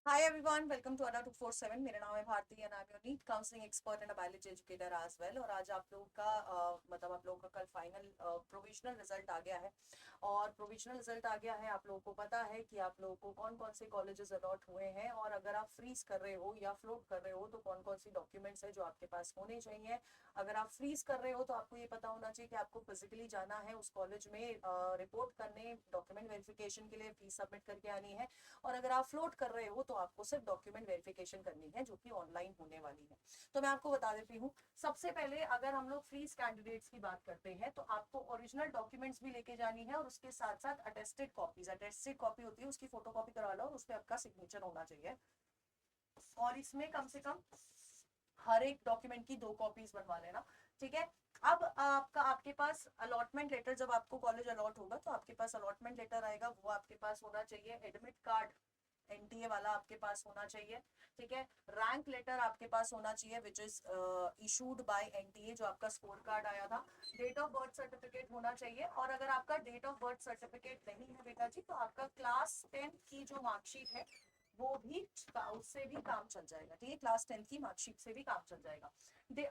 Hi everyone, welcome to Adda 247। मेरा नाम है Bharti and I am your NEET counselling expert and biology educator as well. और आज आप लोगों का आप लोगों का कल फाइनल प्रोविजनल रिजल्ट आ गया है। और प्रोविजनल रिजल्ट आ गया है, आप लोगों को पता है कि आप लोगों को कौन कौन से कॉलेजेस अलॉट हुए हैं, और अगर आप फ्रीज कर रहे हो या फ्लोट कर रहे हो तो कौन कौन सी डॉक्यूमेंट्स है जो आपके पास होने चाहिए। अगर आप फ्रीज कर रहे हो तो आपको ये पता होना चाहिए कि आपको फिजिकली जाना है उस कॉलेज में रिपोर्ट करने, डॉक्यूमेंट वेरिफिकेशन के लिए फीस सबमिट करके आनी है। और अगर आप फ्लोट कर रहे हो तो आपको सिर्फ डॉक्यूमेंट वेरिफिकेशन करनी है जो कि ऑनलाइन होने वाली है। तो मैं आपको बता देती हूँ। सबसे पहले अगर हम लोग फ्रीज कैंडिडेट्स की बात करते हैं तो आपको ओरिजिनल डॉक्यूमेंट्स भी लेके जानी है, और उसके साथ साथ अटेस्टेड कॉपीज, अटेस्टेड कॉपी होती है उसकी फोटो कॉपी करवा लो और उस पर आपका सिग्नेचर होना चाहिए। और इसमें कम से कम हर एक डॉक्यूमेंट की 2 कॉपीज बनवा लेना। ठीक है। अब आपके पास अलॉटमेंट लेटर, जब आपको कॉलेज अलॉट होगा तो आपके पास अलॉटमेंट लेटर आएगा, वो आपके पास होना चाहिए। एडमिट कार्ड एनटीए वाला आपके पास होना चाहिए। ठीक है। रैंक लेटर आपके पास होना चाहिए which is issued by NTA, जो आपका स्कोर कार्ड आया था। डेट ऑफ बर्थ सर्टिफिकेट होना चाहिए, और अगर आपका डेट ऑफ बर्थ सर्टिफिकेट नहीं है बेटा जी, तो आपका क्लास 10th की जो मार्कशीट है वो भी, उससे भी काम चल जाएगा। ठीक है, क्लास 10th की मार्कशीट से भी काम चल जाएगा।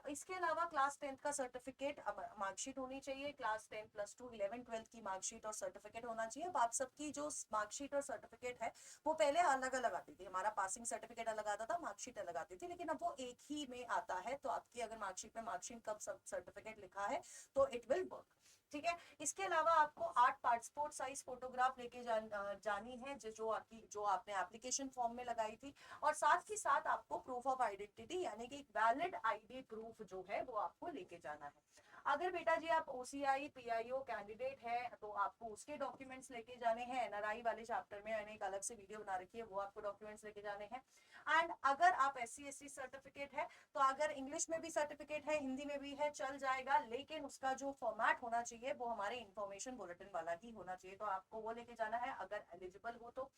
इसके अलावा क्लास 10th का सर्टिफिकेट, मार्कशीट होनी चाहिए। क्लास 10 प्लस टू 11 12th की मार्कशीट और सर्टिफिकेट होना चाहिए। अब आप सबकी जो मार्कशीट और सर्टिफिकेट है वो पहले अलग अलग आती थी। हमारा पासिंग सर्टिफिकेट अलग आता था, मार्कशीट अलग आती थी, लेकिन अब वो एक ही में आता है। तो आपकी अगर मार्कशीट में मार्कशीट कब सर्टिफिकेट लिखा है तो इट विल वर्क। ठीक है। इसके अलावा आपको 8 पासपोर्ट साइज फोटोग्राफ लेके जानी है, जो आपने एप्लीकेशन फॉर्म में लगाई थी। और साथ ही साथ आपको प्रूफ ऑफ आइडेंटिटी यानी कि वैलिड आईडी प्रूफ जो है वो आपको लेके जाना है। अगर बेटा जी आप ओसीआई पीआईओ कैंडिडेट है तो आपको उसके डॉक्यूमेंट्स लेके जाने हैं। एनआरआई वाले चैप्टर में मैंने एक अलग से वीडियो बना रखी है, वो आपको डॉक्यूमेंट्स लेके जाने हैं। एंड अगर आप एससी एसटी सर्टिफिकेट है तो अगर इंग्लिश में भी सर्टिफिकेट है, हिंदी में भी है, चल जाएगा, लेकिन उसका जो फॉर्मेट होना चाहिए वो हमारे इंफॉर्मेशन बुलेटिन वाला ही होना चाहिए। तो आपको वो लेके जाना है अगर एलिजिबल हो तो।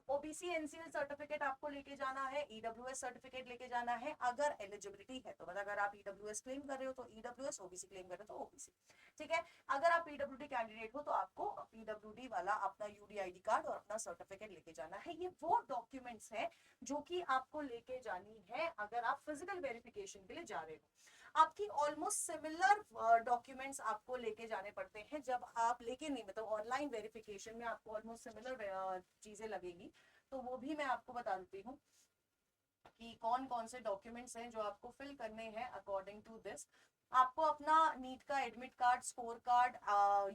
ओबीसी एनसीएल सर्टिफिकेट आपको लेके जाना है। ईडब्ल्यूएस सर्टिफिकेट लेके जाना है अगर एलिजिबिलिटी है तो, मतलब अगर आप ईडब्ल्यूएस क्लेम कर रहे हो तो ईडब्ल्यूएस, ओबीसी क्लेम कर रहे हो तो ओबीसी। ठीक है। अगर आप पीडब्ल्यूडी कैंडिडेट हो तो आपको पीडब्ल्यूडी वाला अपना यूडीआईडी कार्ड और अपना सर्टिफिकेट लेके जाना है। ये वो डॉक्यूमेंट्स हैं जो कि आपको लेके जानी है अगर आप फिजिकल वेरिफिकेशन के लिए जा रहे हो। आपकी ऑलमोस्ट सिमिलर डॉक्यूमेंट्स आपको लेके जाने पड़ते हैं जब आप लेके नहीं, मतलब ऑनलाइन वेरिफिकेशन में आपको ऑलमोस्ट सिमिलर चीजें लगेगी। तो वो भी मैं आपको बता देती हूँ कि कौन कौन से डॉक्यूमेंट्स हैं जो आपको फिल करने हैं अकॉर्डिंग टू दिस। आपको अपना नीट का एडमिट कार्ड, स्कोर कार्ड,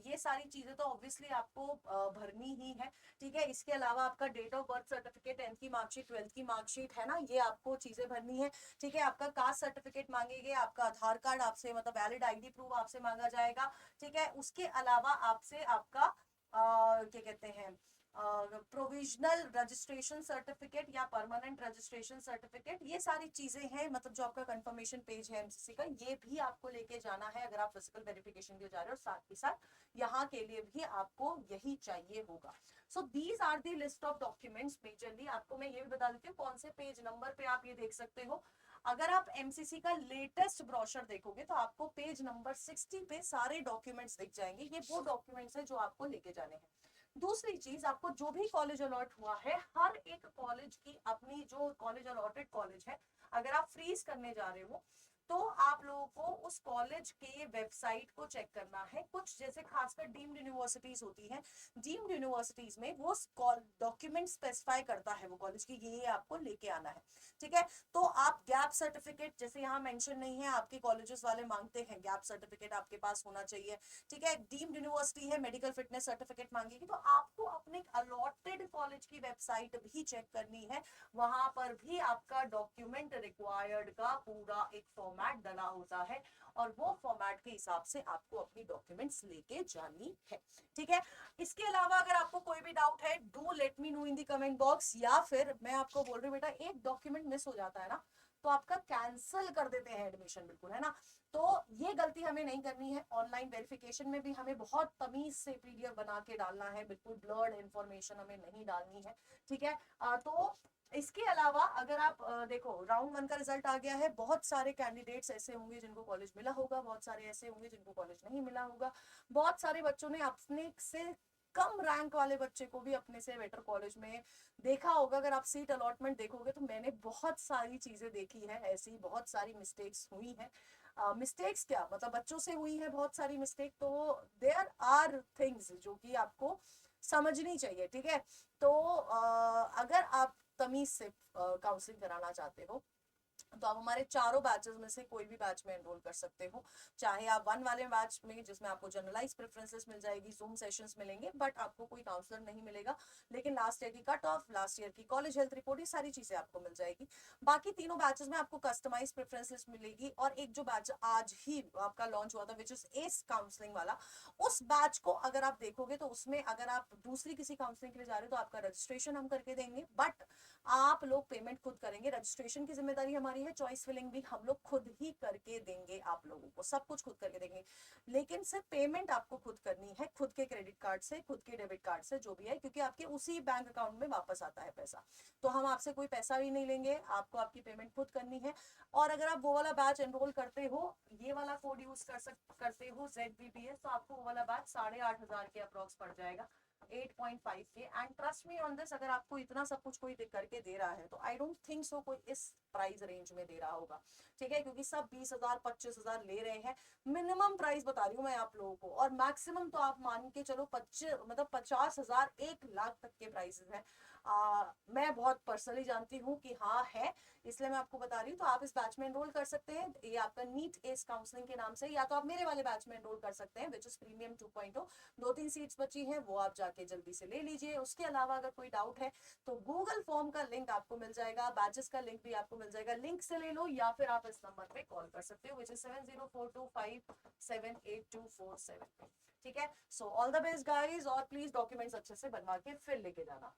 ये सारी चीजें तो ऑब्वियसली आपको भरनी ही है। ठीक है। इसके अलावा आपका date of birth certificate, 10th की मार्कशीट, 12th की मार्कशीट है ना, ये आपको चीजें भरनी है। ठीक है। आपका कास्ट सर्टिफिकेट मांगेंगे, आपका आधार कार्ड आपसे, मतलब वैलिड आईडी प्रूफ आपसे मांगा जाएगा। ठीक है। उसके अलावा आपसे आपका क्या कहते हैं, प्रोविजनल रजिस्ट्रेशन सर्टिफिकेट या परमानेंट रजिस्ट्रेशन सर्टिफिकेट, ये सारी चीजें हैं, मतलब जो आपका कंफर्मेशन पेज है एमसीसी का, ये भी आपको लेके जाना है अगर आप फिजिकल वेरिफिकेशन के लिए जा रहे हो। साथ ही साथ यहाँ के लिए भी आपको यही चाहिए होगा। So these are the list of documents majorly. आपको मैं ये भी बता देती हूँ कौन से पेज नंबर पे आप ये देख सकते हो। अगर आप एमसीसी का लेटेस्ट ब्रोशर देखोगे तो आपको पेज नंबर 60 पे सारे डॉक्यूमेंट्स दिख जाएंगे। ये वो डॉक्यूमेंट्स है जो आपको लेके जाने हैं। दूसरी चीज, आपको जो भी कॉलेज अलॉट हुआ है, हर एक कॉलेज की अपनी, जो कॉलेज अलॉटेड कॉलेज है, अगर आप फ्रीज करने जा रहे हो तो आप लोगों को उस कॉलेज के वेबसाइट को चेक करना है। कुछ जैसे खासकर डीम्ड यूनिवर्सिटीज होती हैं, डीम्ड यूनिवर्सिटीज में वो डॉक्यूमेंट स्पेसिफाई करता है वो कॉलेज की, ये आपको लेके आना है। ठीक है। तो आप गैप सर्टिफिकेट, जैसे यहाँ मेंशन नहीं है, आपके कॉलेजेस वाले मांगते हैं गैप सर्टिफिकेट आपके पास होना चाहिए। ठीक है। डीम्ड यूनिवर्सिटी है, मेडिकल फिटनेस सर्टिफिकेट मांगेगी, तो आपको अपने अलॉटेड कॉलेज की वेबसाइट भी चेक करनी है। वहां पर भी आपका डॉक्यूमेंट रिक्वायर्ड का पूरा एक फॉर्मेट डला होता है, और वो फॉर्मेट के हिसाब से आपको अपनी डॉक्यूमेंट्स लेके जानी है। ठीक है। इसके अलावा अगर आपको कोई भी डाउट है, do let me know in the comment box, या फिर मैं आपको बोल रही हूँ बेटा एक डॉक्यूमेंट मिस हो जाता है ना तो आपका कैंसिल कर देते हैं एडमिशन, बिल्कुल, है ना। तो ये गलती हमें नहीं करनी है। ऑनलाइन वेरिफिकेशन में भी हमें बहुत तमीज से पीडीएफ बना के डालना है, बिल्कुल ब्लर्ड इंफॉर्मेशन हमें नहीं डालनी है। ठीक है। तो इसके अलावा अगर आप देखो, राउंड 1 का रिजल्ट आ गया है। बहुत सारे कैंडिडेट्स ऐसे होंगे जिनको कॉलेज मिला होगा, बहुत सारे ऐसे होंगे जिनको कॉलेज नहीं मिला होगा। बहुत सारे बच्चों ने अपने से कम रैंक वाले बच्चे को भी अपने से बेटर कॉलेज में देखा होगा। अगर आप सीट अलॉटमेंट देखोगे तो मैंने बहुत सारी चीजें देखी है, ऐसी बहुत सारी मिस्टेक्स हुई हैं। मिस्टेक्स क्या मतलब बच्चों से हुई है बहुत सारी मिस्टेक, तो देयर आर थिंग्स जो कि आपको समझनी चाहिए, ठीक है। तो अगर आप तमीज से काउंसलिंग कराना चाहते हो तो आप हमारे चारों बैचेस में से कोई भी बैच में एनरोल कर सकते हो। चाहे आप 1 वाले बैच में जिसमें आपको जनरलाइज प्रेफरेंसेस मिल जाएगी, जूम सेशंस मिलेंगे, बट आपको कोई काउंसलर नहीं मिलेगा, लेकिन लास्ट ईयर की कट ऑफ, लास्ट ईयर की कॉलेज हेल्थ रिपोर्ट, ये सारी चीजें आपको मिल जाएगी। बाकी तीनों बैचेस में आपको कस्टमाइज प्रेफरेंसेस मिलेगी। और एक जो बैच आज ही आपका लॉन्च हुआ था विच इज एस काउंसलिंग वाला, उस बैच को अगर आप देखोगे तो उसमें अगर आप दूसरी किसी काउंसलिंग के लिए जा रहे हो तो आपका रजिस्ट्रेशन हम करके देंगे, बट आप लोग पेमेंट खुद करेंगे। रजिस्ट्रेशन की जिम्मेदारी हमारी है, चॉइस फिलिंग भी हम लोग खुद ही करके देंगे, आप लोगों को सब कुछ खुद करके देंगे, लेकिन सिर्फ पेमेंट आपको खुद करनी है, खुद के क्रेडिट कार्ड से, खुद के डेबिट कार्ड से, जो भी है, क्योंकि आपके उसी बैंक अकाउंट में वापस आता है पैसा। तो हम आपसे कोई पैसा भी नहीं लेंगे, आपको आपकी पेमेंट खुद करनी है। और अगर आप वो वाला बैच एनरोल करते हो, ये वाला कोड यूज करते हो ZBPS, तो आपको वो वाला बैच 8,500 के अप्रोक्स पड़ जाएगा, 8.5 के। And trust me on this, अगर आपको इतना सब कुछ कोई करके दे रहा है तो आई डोंट थिंक सो कोई इस प्राइस रेंज में दे रहा होगा, ठीक है, क्योंकि सब 20,000 25,000 ले रहे हैं। मिनिमम प्राइस बता रही हूँ मैं आप लोगों को, और मैक्सिमम तो आप मान के चलो 50,000 1 लाख तक के प्राइसेस हैं। मैं बहुत पर्सनली जानती हूँ कि हाँ है, इसलिए मैं आपको बता रही हूँ। तो आप इस बैच में एनरोल कर सकते हैं, ये आपका नीट एस काउंसलिंग के नाम से, या तो आप मेरे वाले बैच में एनरोल कर सकते हैं विच इज प्रीमियम 2.0। 2-3 सीट्स बची हैं, वो आप जाके जल्दी से ले लीजिए। उसके अलावा अगर कोई डाउट है तो गूगल फॉर्म का लिंक आपको मिल जाएगा, बैचेस का लिंक भी आपको मिल जाएगा, लिंक से ले लो, या फिर आप इस नंबर पे कॉल कर सकते हो विच इज 7042578247, ठीक है। So all the best guys, और प्लीज डॉक्यूमेंट्स अच्छे से बनवा के फिर लेके जाना।